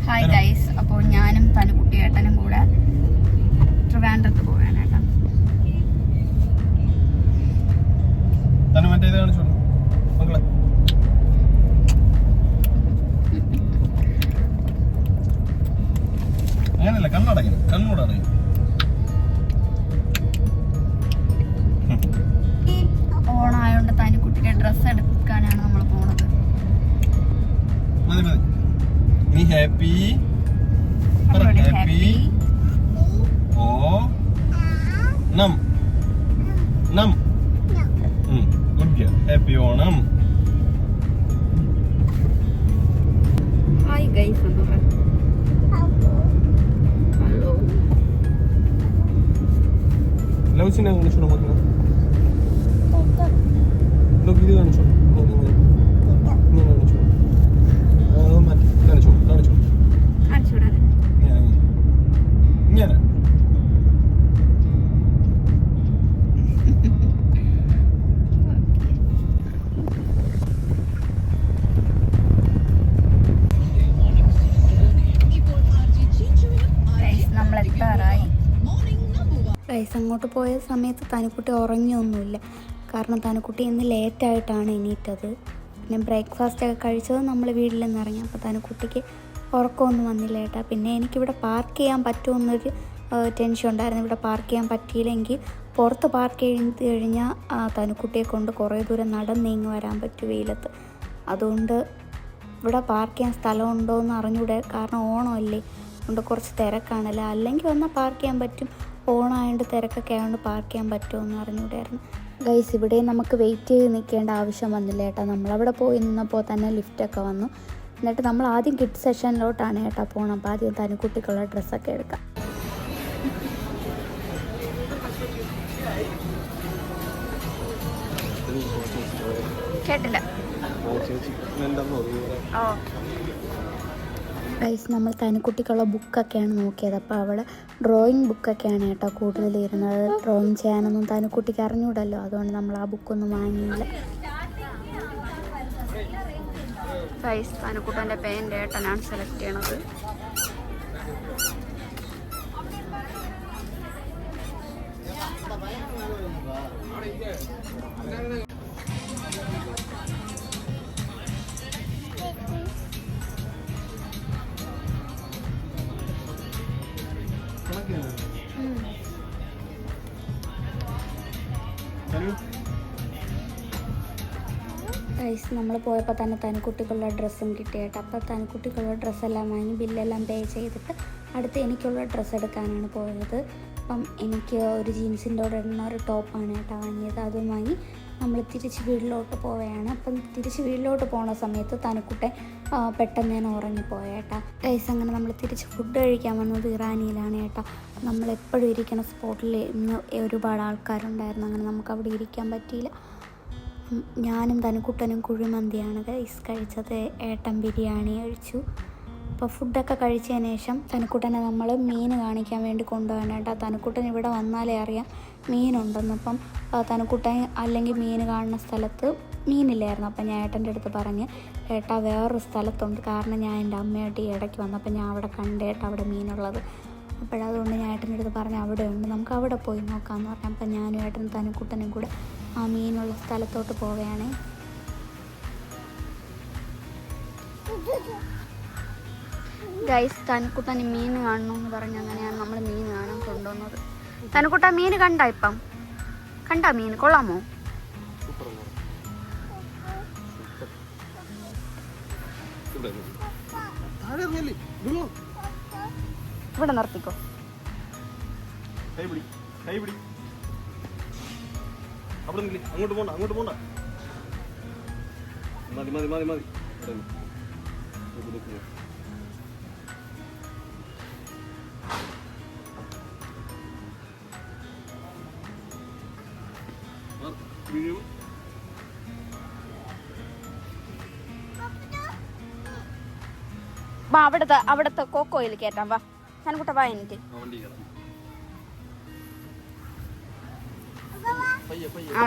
Hi guys, അപ്പോൾ ഞാനും തനുക്കുട്ടി ഏട്ടനും കൂടെ ട്രിവാൻഡ്രത്ത് പോവുകയാണ് ഏട്ടാ. അങ്ങനല്ല, കണ്ണടക്കണം, കണ്ണൂടറിയും. ഓണായോണ്ട് തനുക്കുട്ടിയുടെ ഡ്രസ്സ് എടുക്കാനാണ് നമ്മൾ പോണത്. മതി മതി. ഇനി ഹാപ്പി ഹാപ്പി ഓ നം നം good happy Onam. Hi guys എന്ന് പറ. ഹലോ. ലൗസിനെ കാണിച്ചോളൂ മക്കളെ. ഇത് കാണിച്ചോ, ഇങ്ങനെ കാണിച്ചോ, കാണിച്ചോ കാണിച്ചോ ഇങ്ങനെ. നമ്മളെത്താറായി ഗൈസ്. അങ്ങോട്ട് പോയ സമയത്ത് തനുക്കുട്ടി ഉറങ്ങിയൊന്നുമില്ല. കാരണം തനുക്കുട്ടി ഇന്ന് ലേറ്റായിട്ടാണ് എണീറ്റത്. പിന്നെ ബ്രേക്ക്ഫാസ്റ്റ് ഒക്കെ കഴിച്ചത് നമ്മൾ വീട്ടിൽ നിന്ന് ഇറങ്ങി. അപ്പോൾ തനുക്കുട്ടിക്ക് ഉറക്കമൊന്നും വന്നില്ല ഏട്ടാ. പിന്നെ എനിക്കിവിടെ പാർക്ക് ചെയ്യാൻ പറ്റുമെന്നൊരു ടെൻഷൻ ഉണ്ടായിരുന്നു. ഇവിടെ പാർക്ക് ചെയ്യാൻ പറ്റിയില്ലെങ്കിൽ പുറത്ത് പാർക്ക് ചെയ്ത് കഴിഞ്ഞാൽ തനുക്കുട്ടിയെ കൊണ്ട് കുറേ ദൂരം നടന്നിങ്ങ് വരാൻ പറ്റും വെയിലത്ത്. അതുകൊണ്ട് ഇവിടെ പാർക്ക് ചെയ്യാൻ സ്ഥലമുണ്ടോ എന്ന് അറിഞ്ഞൂടെ. കാരണം ഓണമല്ലേ, അതുകൊണ്ട് കുറച്ച് തിരക്കാണല്ലോ. അല്ലെങ്കിൽ വന്നാൽ പാർക്ക് ചെയ്യാൻ പറ്റും. ഓണമായതുകൊണ്ട് തിരക്കൊക്കെ ആയതുകൊണ്ട് പാർക്ക് ചെയ്യാൻ പറ്റുമോ എന്ന് അറിഞ്ഞൂടായിരുന്നു ഗൈസ്. ഇവിടെ നമുക്ക് വെയിറ്റ് ചെയ്ത് നിൽക്കേണ്ട ആവശ്യം വന്നില്ല ഏട്ടാ. നമ്മളവിടെ പോയി നിന്നപ്പോൾ തന്നെ ലിഫ്റ്റൊക്കെ വന്നു. എന്നിട്ട് നമ്മൾ ആദ്യം കിഡ്സ് സെഷനിലോട്ടാണ് ഏട്ടാ പോകണം. അപ്പോൾ ആദ്യം തനുക്കുട്ടിക്കുള്ള ഡ്രസ്സൊക്കെ എടുക്കാം. കേട്ടില്ല ഗൈസ്. നമ്മൾ തനുക്കുട്ടിക്കുള്ള ബുക്കൊക്കെയാണ് നോക്കിയത്. അപ്പോൾ അവിടെ ഡ്രോയിങ് ബുക്കൊക്കെയാണ് കേട്ടോ കൂടുതൽ ഇരുന്നത്. ഡ്രോയിങ് ചെയ്യാനൊന്നും തനുക്കുട്ടിക്ക് അറിഞ്ഞൂടല്ലോ, അതുകൊണ്ട് നമ്മൾ ആ ബുക്കൊന്നും വാങ്ങിയില്ല ഗൈസ്. തനുക്കുട്ടൻ്റെ പെയിൻ്റ് ഏട്ടനാണ് സെലക്ട് ചെയ്യണത്. ഗൈസ്, നമ്മൾ പോയപ്പോൾ തന്നെ തനുക്കുട്ടിക്കുള്ള ഡ്രസ്സും കിട്ടിയേട്ടോ. അപ്പോൾ തനുക്കുട്ടിക്കുള്ള ഡ്രസ്സെല്ലാം വാങ്ങി ബില്ലെല്ലാം പേ ചെയ്തിട്ട് അടുത്ത് എനിക്കുള്ള ഡ്രസ്സ് എടുക്കാനാണ് പോയത്. അപ്പം എനിക്ക് ഒരു ജീൻസിൻ്റെ കൂടെ ഇടുന്ന ഒരു ടോപ്പാണ് കേട്ടോ വാങ്ങിയത്. അതും വാങ്ങി നമ്മൾ തിരിച്ച് വീട്ടിലോട്ട് പോവുകയാണ്. അപ്പം തിരിച്ച് വീട്ടിലോട്ട് പോകുന്ന സമയത്ത് തനുക്കുട്ടൻ പെട്ടെന്ന് ഞാൻ ഉറങ്ങിപ്പോയേട്ടാ ഗൈസ്. അങ്ങനെ നമ്മൾ തിരിച്ച് ഫുഡ് കഴിക്കാൻ വന്നത് ഇറാനിയിലാണ് കേട്ടോ. നമ്മളെപ്പോഴും ഇരിക്കുന്ന സ്പോട്ടിൽ ഇന്ന് ഒരുപാട് ആൾക്കാരുണ്ടായിരുന്നു. അങ്ങനെ നമുക്ക് അവിടെ ഇരിക്കാൻ പറ്റിയില്ല. ഞാനും തനുക്കുട്ടനും കുഴിമന്തിയാണ് ഗൈസ് കഴിച്ചത്. ഏട്ടൻ ബിരിയാണി കഴിച്ചു. അപ്പോൾ ഫുഡൊക്കെ കഴിച്ചതിന് ശേഷം തനുക്കുട്ടനെ നമ്മൾ മീൻ കാണിക്കാൻ വേണ്ടി കൊണ്ടുപോകാൻ കേട്ടോ. തനുക്കുട്ടൻ ഇവിടെ വന്നാലേ അറിയാം മീനുണ്ടെന്ന്. അപ്പം തനുക്കുട്ടൻ അല്ലെങ്കിൽ മീൻ കാണുന്ന സ്ഥലത്ത് മീനില്ലായിരുന്നു. അപ്പം ഞാൻ ഏട്ടൻ്റെ അടുത്ത് പറഞ്ഞ് ഏട്ടാ വേറൊരു സ്ഥലത്തുണ്ട്. കാരണം ഞാൻ എൻ്റെ അമ്മയായിട്ട് ഈ ഇടയ്ക്ക് വന്നപ്പോൾ ഞാൻ അവിടെ കണ്ടേട്ടാ അവിടെ മീനുള്ളത്. അപ്പോഴതുകൊണ്ട് ഞാൻ ഏട്ടൻ്റെ അടുത്ത് പറഞ്ഞ് അവിടെ ഉണ്ട്, നമുക്ക് അവിടെ പോയി നോക്കാമെന്ന് പറഞ്ഞു. അപ്പം ഞാനും ഏട്ടനും തനുക്കുട്ടനും കൂടെ ആ മീനുള്ള സ്ഥലത്തോട്ട് പോവുകയാണ്. ഗൈസ്, തനുക്കുട്ടന് മീൻ കാണണമെന്ന് പറഞ്ഞ് അങ്ങനെയാണ് നമ്മൾ മീൻ കാണാൻ കൊണ്ടുവന്നത്. തനുക്കുട്ട മീൻ കണ്ട? ഇപ്പം കണ്ട മീൻ കൊള്ളാമോ? ഇവിടെ നിർത്തിക്കോ. അങ്ങോട്ട് പോണ്ട, അങ്ങോട്ട് പോണ്ട. മതി മതി മതി മതി. വാ, അവിടത്തെ കോക്കോയിൽ കയറ്റാം. വാ തനുക്കുട്ട വാ. എനിക്ക്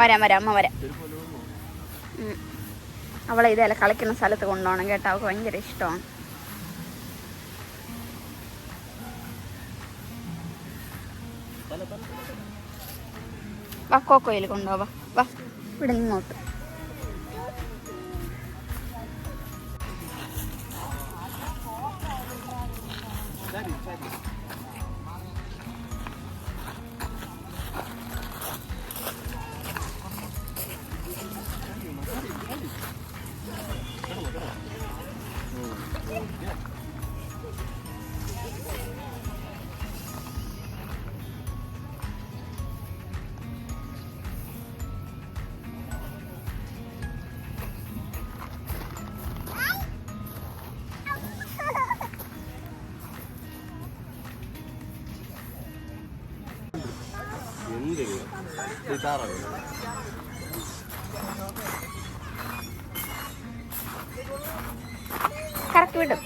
വരാം അമ്മ വരാം. അവളെ ഇതേലെ കളിക്കുന്ന സ്ഥലത്ത് കൊണ്ടുപോകണം കേട്ടോ. അവൾക്ക് ഭയങ്കര ഇഷ്ടമാണ്. വാ കോക്കോയിൽ കൊണ്ടുപോവാ. വാ ഇവിടെ നിന്നോട്ട്. കറക്റ്റ് വിടും.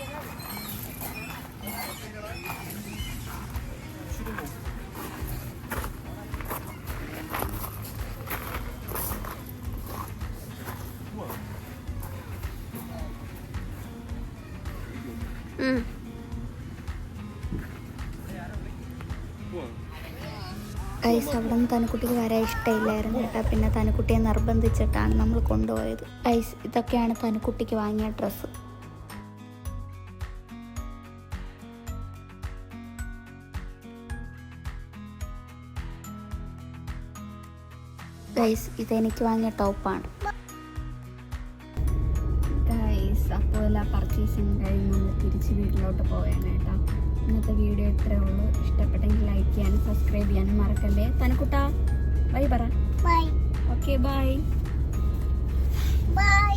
ഗൈസ്, അവിടെ നിന്ന് തനുക്കുട്ടിക്ക് വരാൻ ഇഷ്ടമില്ലായിരുന്നു കേട്ടോ. പിന്നെ തനുക്കുട്ടിയെ നിർബന്ധിച്ചിട്ടാണ് നമ്മൾ കൊണ്ടുപോയത്. ഗൈസ്, ഇതൊക്കെയാണ് തനുക്കുട്ടിക്ക് വാങ്ങിയ ഡ്രസ്സ്. ഗൈസ്, ഇതെനിക്ക് വാങ്ങിയ ടോപ്പാണ്. ഗൈസ്, അപ്പോൾ എല്ലാ പർച്ചേസിങ് കഴിഞ്ഞ് നമ്മൾ തിരിച്ച് വീട്ടിലോട്ട് പോവുകയാണ് കേട്ടോ. ഇന്നത്തെ വീഡിയോ ഇത്രയേ ഉള്ളൂ. ഇഷ്ടപ്പെട്ടെങ്കിൽ ലൈക്ക് ചെയ്യാനും സബ്സ്ക്രൈബ് ചെയ്യാനും മറക്കല്ലേ. തനുക്കുട്ടാ ബൈ പറ. ബൈ. Okay, bye. ബൈ.